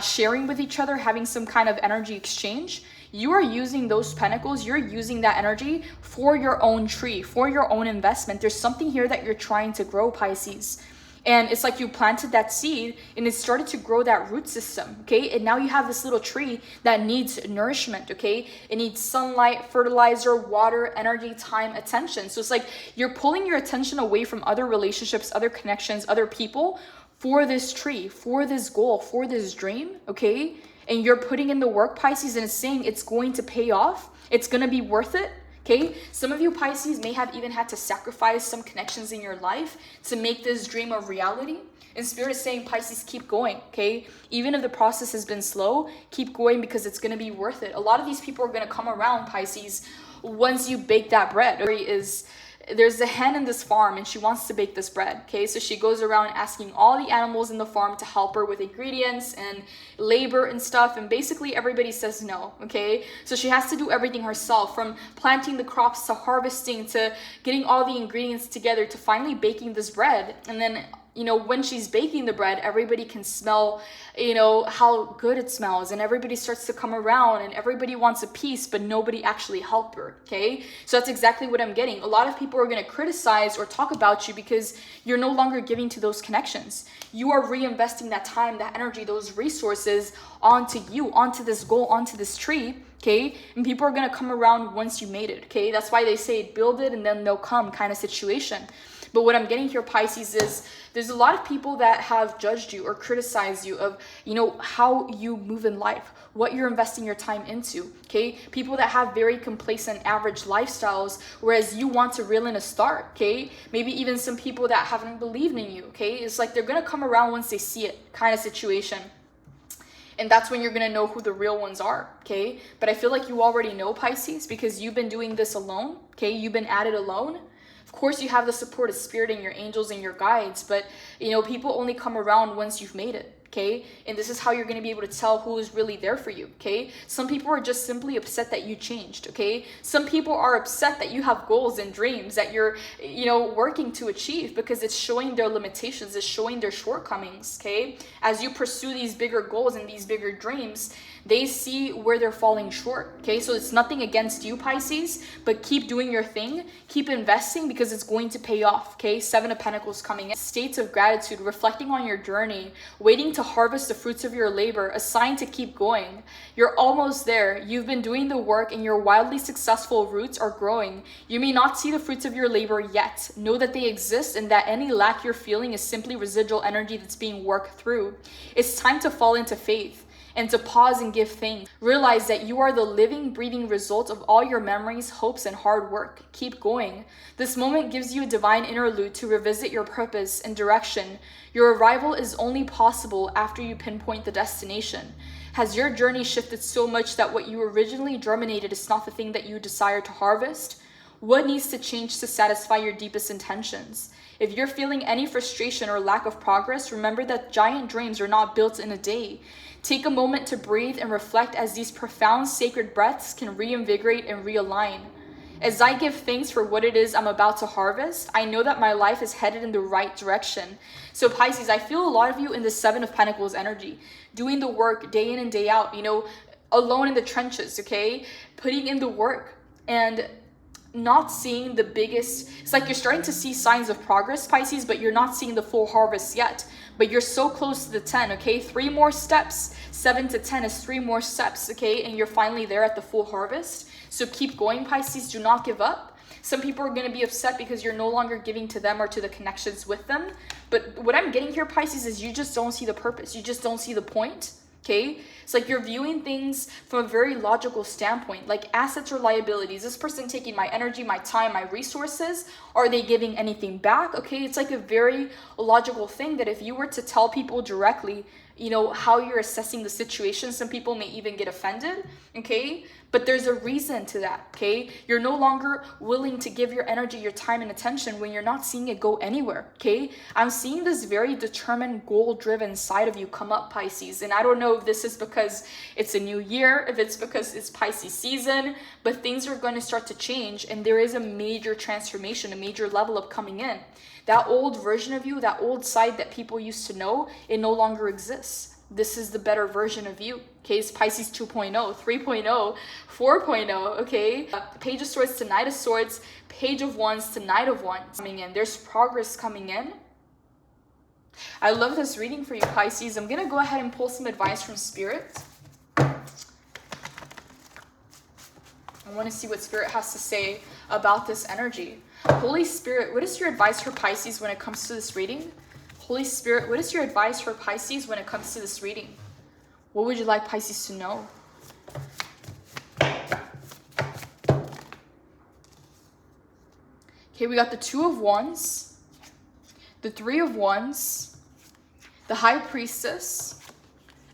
sharing with each other, having some kind of energy exchange? You are using those pentacles, you're using that energy for your own tree, for your own investment. There's something here that you're trying to grow, Pisces. And it's like you planted that seed and it started to grow that root system, okay? And now you have this little tree that needs nourishment, okay? It needs sunlight, fertilizer, water, energy, time, attention. So it's like you're pulling your attention away from other relationships, other connections, other people for this tree, for this goal, for this dream, okay? And you're putting in the work, Pisces, and it's saying it's going to pay off. It's going to be worth it. Okay, some of you, Pisces, may have even had to sacrifice some connections in your life to make this dream a reality. And Spirit is saying, Pisces, keep going, okay? Even if the process has been slow, keep going because it's going to be worth it. A lot of these people are going to come around, Pisces, once you bake that bread. There's a hen in this farm and she wants to bake this bread, okay? So she goes around asking all the animals in the farm to help her with ingredients and labor and stuff, and basically everybody says no, okay? So she has to do everything herself, from planting the crops to harvesting to getting all the ingredients together to finally baking this bread. And then, you know, when she's baking the bread, everybody can smell, you know, how good it smells, and everybody starts to come around and everybody wants a piece, but nobody actually helped her, okay? So that's exactly what I'm getting. A lot of people are going to criticize or talk about you because you're no longer giving to those connections. You are reinvesting that time, that energy, those resources onto you, onto this goal, onto this tree, okay? And people are going to come around once you made it, okay? That's why they say build it and then they'll come kind of situation. But what I'm getting here, Pisces, is there's a lot of people that have judged you or criticized you of, you know, how you move in life, what you're investing your time into, okay? People that have very complacent, average lifestyles, whereas you want to reel in a start, okay? Maybe even some people that haven't believed in you, okay? It's like they're going to come around once they see it kind of situation. And that's when you're going to know who the real ones are, okay? But I feel like you already know, Pisces, because you've been doing this alone, okay? You've been at it alone. Of course, you have the support of Spirit and your angels and your guides, but, you know, people only come around once you've made it, okay? And this is how you're going to be able to tell who is really there for you, okay? Some people are just simply upset that you changed, okay? Some people are upset that you have goals and dreams that you're, you know, working to achieve, because it's showing their limitations, it's showing their shortcomings, okay? As you pursue these bigger goals and these bigger dreams, they see where they're falling short, okay? So it's nothing against you, Pisces, but keep doing your thing, keep investing, because it's going to pay off, okay? Seven of Pentacles coming in. States of gratitude, reflecting on your journey, waiting to harvest the fruits of your labor, a sign to keep going. You're almost there. You've been doing the work and your wildly successful roots are growing. You may not see the fruits of your labor yet. Know that they exist and that any lack you're feeling is simply residual energy that's being worked through. It's time to fall into faith and to pause and give thanks. Realize that you are the living, breathing result of all your memories, hopes, and hard work. Keep going. This moment gives you a divine interlude to revisit your purpose and direction. Your arrival is only possible after you pinpoint the destination. Has your journey shifted so much that what you originally germinated is not the thing that you desire to harvest? What needs to change to satisfy your deepest intentions? If you're feeling any frustration or lack of progress, remember that giant dreams are not built in a day. Take a moment to breathe and reflect as these profound sacred breaths can reinvigorate and realign. As I give thanks for what it is I'm about to harvest, I know that my life is headed in the right direction. So Pisces, I feel a lot of you in the Seven of Pentacles energy, doing the work day in and day out, you know, alone in the trenches, okay? Putting in the work and not seeing the biggest, it's like you're starting to see signs of progress, Pisces, but you're not seeing the full harvest yet. But you're so close to the 10, okay? 3 more steps. 7 to 10 is 3 more steps, okay? And you're finally there at the full harvest. So keep going, Pisces. Do not give up. Some people are going to be upset because you're no longer giving to them or to the connections with them. But what I'm getting here, Pisces, is you just don't see the purpose. You just don't see the point. Okay, it's like you're viewing things from a very logical standpoint, like assets or liabilities. This person taking my energy, my time, my resources? Are they giving anything back? Okay, it's like a very logical thing that if you were to tell people directly, you know, how you're assessing the situation. Some people may even get offended, okay? But there's a reason to that, okay? You're no longer willing to give your energy, your time, and attention when you're not seeing it go anywhere, okay? I'm seeing this very determined, goal-driven side of you come up, Pisces. And I don't know if this is because it's a new year, if it's because it's Pisces season, but things are going to start to change, and there is a major transformation, a major level up coming in. That old version of you, that old side that people used to know, it no longer exists. This is the better version of you, okay? It's Pisces 2.0, 3.0, 4.0, okay? Page of Swords to Knight of Swords, Page of Wands to Knight of Wands coming in. There's progress coming in. I love this reading for you, Pisces. I'm going to go ahead and pull some advice from Spirit. I want to see what Spirit has to say about this energy. Holy Spirit, what is your advice for Pisces when it comes to this reading? Holy Spirit, what is your advice for Pisces when it comes to this reading? What would you like Pisces to know? Okay, we got the Two of Wands, the Three of Wands, the High Priestess,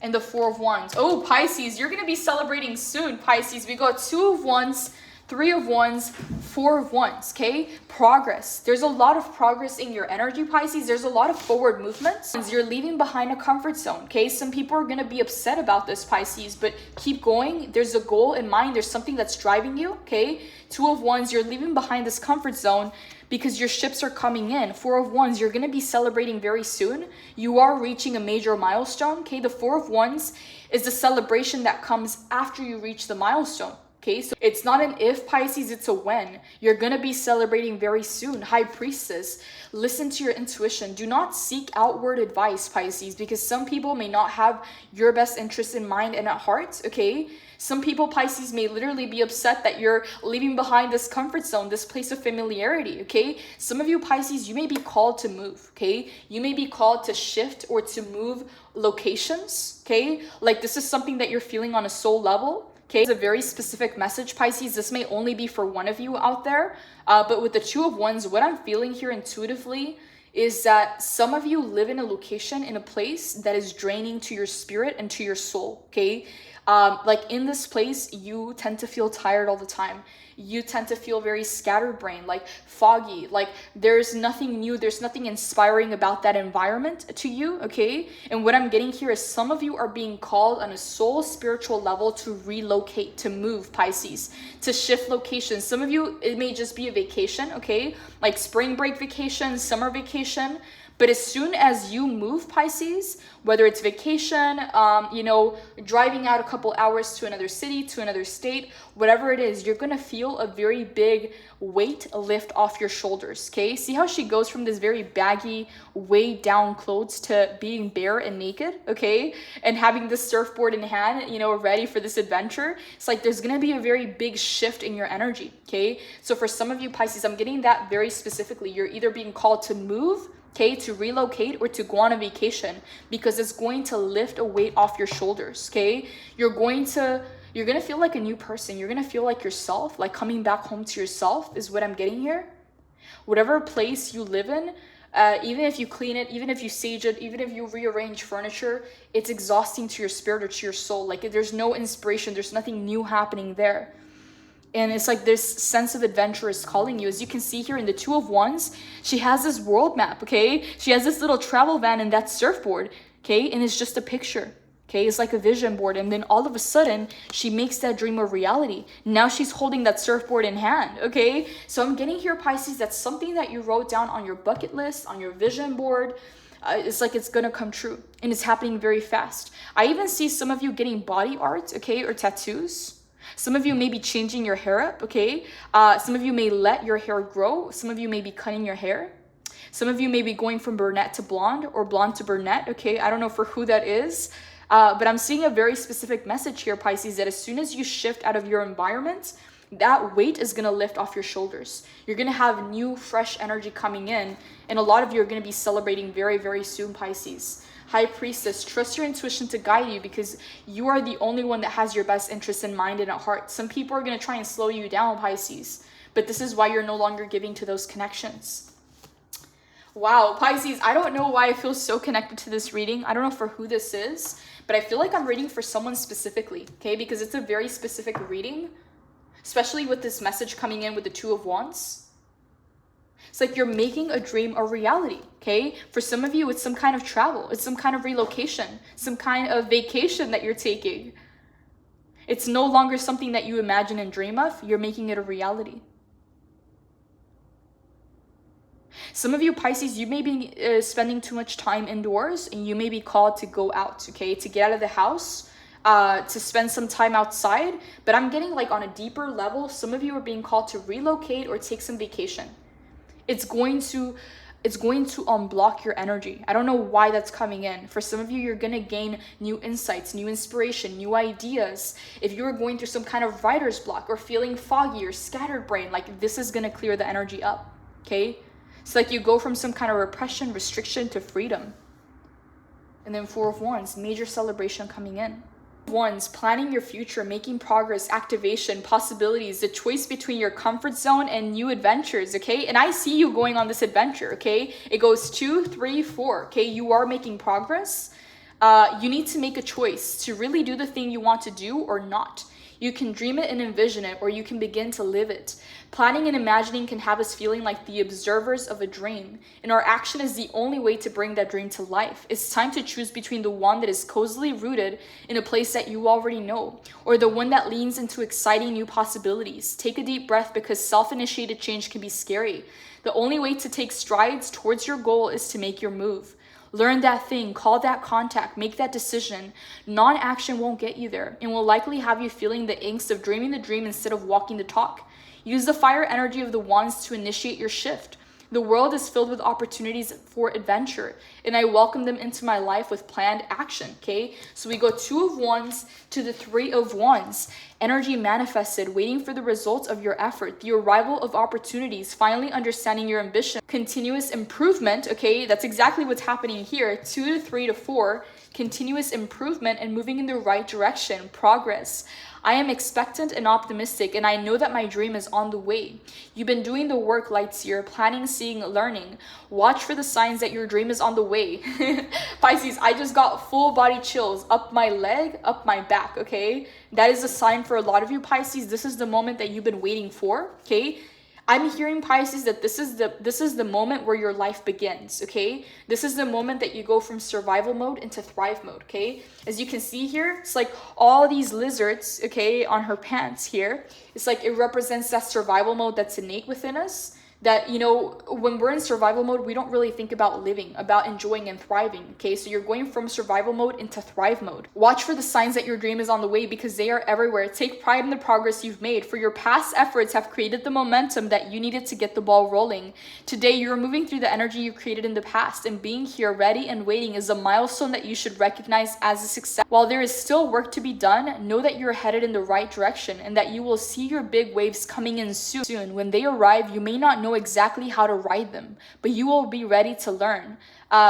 and the Four of Wands. Oh, Pisces, you're going to be celebrating soon, Pisces. We got Two of Wands, Three of Wands, Four of Wands, okay? Progress. There's a lot of progress in your energy, Pisces. There's a lot of forward movements. You're leaving behind a comfort zone, okay? Some people are going to be upset about this, Pisces, but keep going. There's a goal in mind. There's something that's driving you, okay? Two of Wands, you're leaving behind this comfort zone because your ships are coming in. Four of Wands, you're going to be celebrating very soon. You are reaching a major milestone, okay? The Four of Wands is the celebration that comes after you reach the milestone. Okay, so it's not an if, Pisces, it's a when. You're going to be celebrating very soon. High Priestess, listen to your intuition. Do not seek outward advice, Pisces, because some people may not have your best interest in mind and at heart, okay? Some people, Pisces, may literally be upset that you're leaving behind this comfort zone, this place of familiarity, okay? Some of you, Pisces, you may be called to move, okay? You may be called to shift or to move locations, okay? Like this is something that you're feeling on a soul level. Okay, it's a very specific message, Pisces. This may only be for one of you out there, but with the Two of Wands, what I'm feeling here intuitively is that some of you live in a location, in a place that is draining to your spirit and to your soul, okay? Like in this place, you tend to feel tired all the time. You tend to feel very scatterbrained, like foggy, like there's nothing new, there's nothing inspiring about that environment to you, okay? And what I'm getting here is some of you are being called on a soul spiritual level to relocate, to move, Pisces, to shift locations. Some of you, it may just be a vacation, okay? Like spring break vacation, summer vacation. But as soon as you move, Pisces, whether it's vacation, you know, driving out a couple hours to another city, to another state, whatever it is, you're going to feel a very big weight lift off your shoulders, okay? See how she goes from this very baggy, weighed down clothes to being bare and naked, okay? And having the surfboard in hand, you know, ready for this adventure. It's like there's going to be a very big shift in your energy, okay? So for some of you, Pisces, I'm getting that very specifically. You're either being called to move, okay, to relocate, or to go on a vacation, because it's going to lift a weight off your shoulders, okay? You're going to feel like a new person. You're going to feel like yourself, like coming back home to yourself is what I'm getting here. Whatever place you live in, even if you clean it, even if you sage it, even if you rearrange furniture, it's exhausting to your spirit or to your soul. Like there's no inspiration, there's nothing new happening there. And it's like this sense of adventure is calling you. As you can see here in the Two of Wands, she has this world map, okay? She has this little travel van and that surfboard, okay? And it's just a picture, okay? It's like a vision board. And then all of a sudden, she makes that dream a reality. Now she's holding that surfboard in hand, okay? So I'm getting here, Pisces, that's something that you wrote down on your bucket list, on your vision board. It's like it's gonna come true. And it's happening very fast. I even see some of you getting body art, okay? Or tattoos. Some of you may be changing your hair up, okay? Some of you may let your hair grow. Some of you may be cutting your hair. Some of you may be going from brunette to blonde or blonde to brunette, okay? I don't know for who that is, but I'm seeing a very specific message here, Pisces, that as soon as you shift out of your environment, that weight is going to lift off your shoulders. You're going to have new, fresh energy coming in, and a lot of you are going to be celebrating very, very soon, Pisces. High Priestess, trust your intuition to guide you, because you are the only one that has your best interest in mind and at heart. Some people are going to try and slow you down, Pisces, but this is why you're no longer giving to those connections. Wow, Pisces, I don't know why I feel so connected to this reading. I don't know for who this is, but I feel like I'm reading for someone specifically, okay? Because it's a very specific reading, especially with this message coming in with the Two of Wands. It's like you're making a dream a reality, okay? For some of you, it's some kind of travel. It's some kind of relocation, some kind of vacation that you're taking. It's no longer something that you imagine and dream of. You're making it a reality. Some of you Pisces, you may be spending too much time indoors, and you may be called to go out, okay? To get out of the house, to spend some time outside. But I'm getting like on a deeper level, some of you are being called to relocate or take some vacation. It's going to unblock your energy. I don't know why that's coming in. For some of you, you're going to gain new insights, new inspiration, new ideas. If you're going through some kind of writer's block or feeling foggy or scattered brain, like this is going to clear the energy up, okay? It's like you go from some kind of repression, restriction to freedom. And then Four of Wands, major celebration coming in. Wands, planning your future, making progress, activation, possibilities, the choice between your comfort zone and new adventures, okay? And I see you going on this adventure, okay? It goes 2, 3, 4, okay? You are making progress. You need to make a choice to really do the thing you want to do or not. You can dream it and envision it, or you can begin to live it. Planning and imagining can have us feeling like the observers of a dream, and our action is the only way to bring that dream to life. It's time to choose between the one that is cozily rooted in a place that you already know, or the one that leans into exciting new possibilities. Take a deep breath, because self-initiated change can be scary. The only way to take strides towards your goal is to make your move. Learn that thing, call that contact, make that decision. Non-action won't get you there and will likely have you feeling the angst of dreaming the dream instead of walking the talk. Use the fire energy of the wands to initiate your shift. The world is filled with opportunities for adventure, and I welcome them into my life with planned action, okay? So we go 2 of Wands to the 3 of Wands. Energy manifested, waiting for the results of your effort, the arrival of opportunities, finally understanding your ambition, continuous improvement, okay? That's exactly what's happening here. 2 to 3 to 4, continuous improvement and moving in the right direction, progress. I am expectant and optimistic, and I know that my dream is on the way. You've been doing the work, Lightseer, planning, seeing, learning. Watch for the signs that your dream is on the way. Pisces, I just got full body chills up my leg, up my back, okay? That is a sign for a lot of you, Pisces. This is the moment that you've been waiting for, okay? I'm hearing, Pisces, that this is the moment where your life begins, okay? This is the moment that you go from survival mode into thrive mode, okay? As you can see here, it's like all these lizards, okay, on her pants here. It's like it represents that survival mode that's innate within us. That, you know, when we're in survival mode, we don't really think about living, about enjoying and thriving, okay? So you're going from survival mode into thrive mode. Watch for the signs that your dream is on the way, because they are everywhere. Take pride in the progress you've made, for your past efforts have created the momentum that you needed to get the ball rolling. Today, you're moving through the energy you created in the past, and being here ready and waiting is a milestone that you should recognize as a success. While there is still work to be done, know that you're headed in the right direction, and that you will see your big waves coming in soon. When they arrive, you may not know exactly how to ride them, but you will be ready to learn.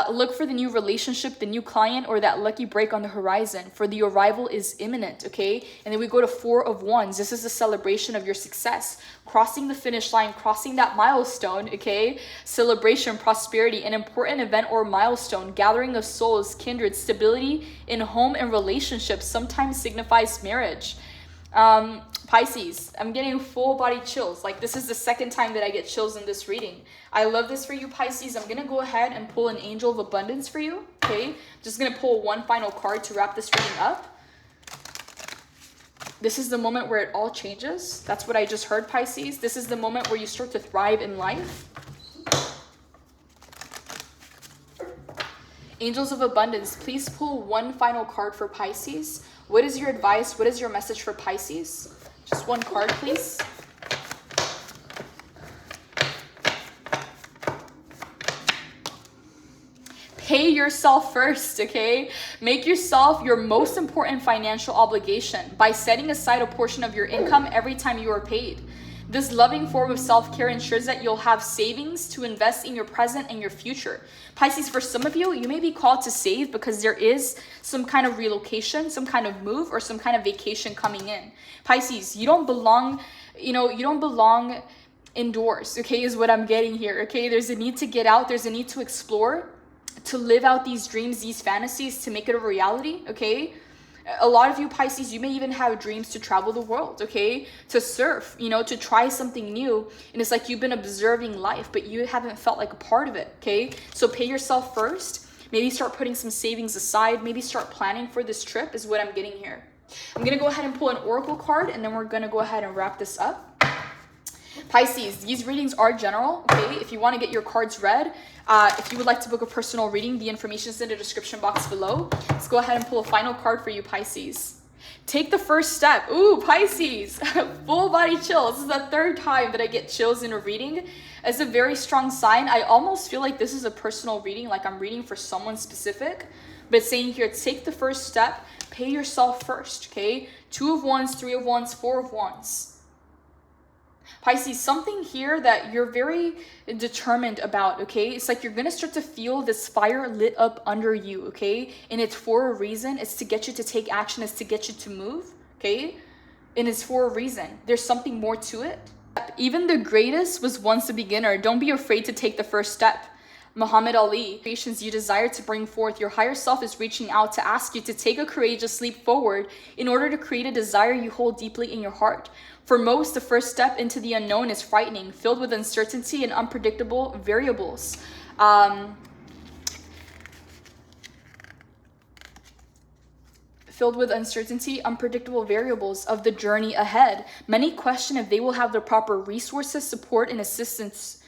Look for the new relationship, the new client, or that lucky break on the horizon, for the arrival is imminent, okay? And then we go to 4 of Wands. This is the celebration of your success, crossing the finish line, crossing that milestone, okay? Celebration, prosperity, an important event or milestone, gathering of souls, kindred, stability in home and relationships, sometimes signifies marriage. Pisces, I'm getting full body chills. Like, this is the second time that I get chills in this reading. I love this for you, Pisces. I'm gonna go ahead and pull an angel of abundance for you, okay? Just gonna pull one final card to wrap this reading up. This is the moment where it all changes. That's what I just heard, Pisces. This is the moment where you start to thrive in life. Angels of abundance, please pull one final card for Pisces. What is your advice? What is your message for Pisces? Just one card, please. Pay yourself first, okay? Make yourself your most important financial obligation by setting aside a portion of your income every time you are paid. This loving form of self-care ensures that you'll have savings to invest in your present and your future. Pisces, for some of you, you may be called to save because there is some kind of relocation, some kind of move, or some kind of vacation coming in. Pisces, you don't belong indoors, okay, is what I'm getting here, okay? There's a need to get out, there's a need to explore, to live out these dreams, these fantasies, to make it a reality, okay? A lot of you Pisces, you may even have dreams to travel the world, okay? To surf, you know, to try something new. And it's like you've been observing life, but you haven't felt like a part of it, okay? So pay yourself first. Maybe start putting some savings aside. Maybe start planning for this trip is what I'm getting here. I'm going to go ahead and pull an oracle card, and then we're going to go ahead and wrap this up. Pisces, these readings are general, okay? If you want to get your cards read, if you would like to book a personal reading, the information is in the description box below. Let's go ahead and pull a final card for you, Pisces. Take the first step. Ooh, Pisces, full body chills. This is the third time that I get chills in a reading. It's a very strong sign. I almost feel like this is a personal reading, like I'm reading for someone specific. But it's saying here, take the first step, pay yourself first, okay? 2 of Wands, 3 of Wands, 4 of Wands. Pisces, something here that you're very determined about, okay? It's like you're going to start to feel this fire lit up under you, okay? And it's for a reason. It's to get you to take action. It's to get you to move, okay? And it's for a reason. There's something more to it. Even the greatest was once a beginner. Don't be afraid to take the first step. Muhammad Ali, creations you desire to bring forth, your higher self is reaching out to ask you to take a courageous leap forward in order to create a desire you hold deeply in your heart. For most, the first step into the unknown is frightening, filled with uncertainty and unpredictable variables. Filled with uncertainty, unpredictable variables of the journey ahead. Many question if they will have the proper resources, support, and assistance.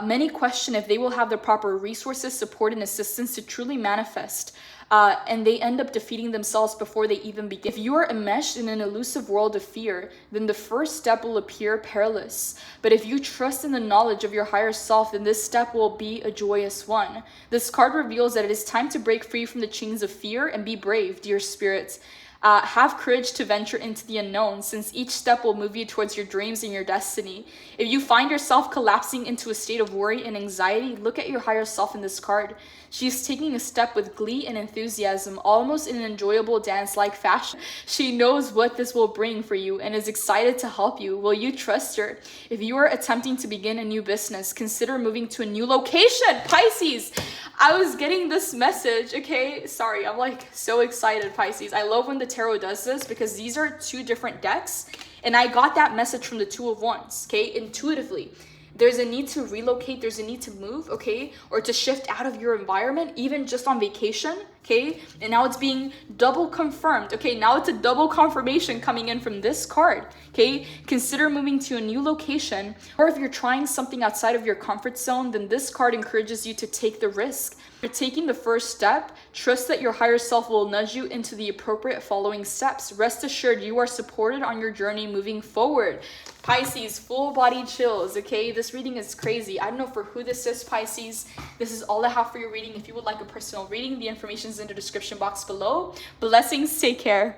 Many question if they will have the proper resources, support, and assistance to truly manifest. And they end up defeating themselves before they even begin. If you are enmeshed in an elusive world of fear, then the first step will appear perilous. But if you trust in the knowledge of your higher self, then this step will be a joyous one. This card reveals that it is time to break free from the chains of fear and be brave, dear spirits. Have courage to venture into the unknown, since each step will move you towards your dreams and your destiny. If you find yourself collapsing into a state of worry and anxiety, look at your higher self in this card. She is taking a step with glee and enthusiasm, almost in an enjoyable dance-like fashion. She knows what this will bring for you and is excited to help you. Will you trust her? If you are attempting to begin a new business, consider moving to a new location. Pisces, I was getting this message, okay? Sorry, I'm like so excited, Pisces. I love when the tarot does this because these are 2 different decks, and I got that message from the 2 of Wands, okay? Intuitively. There's a need to relocate, there's a need to move, okay? Or to shift out of your environment, even just on vacation, okay? And now it's being double confirmed, okay? Now it's a double confirmation coming in from this card, okay? Consider moving to a new location, or if you're trying something outside of your comfort zone, then this card encourages you to take the risk. You're taking the first step. Trust that your higher self will nudge you into the appropriate following steps. Rest assured you are supported on your journey moving forward. Pisces, full body chills, okay? This reading is crazy. I don't know for who this is, Pisces. This is all I have for your reading. If you would like a personal reading, the information is in the description box below. Blessings, take care.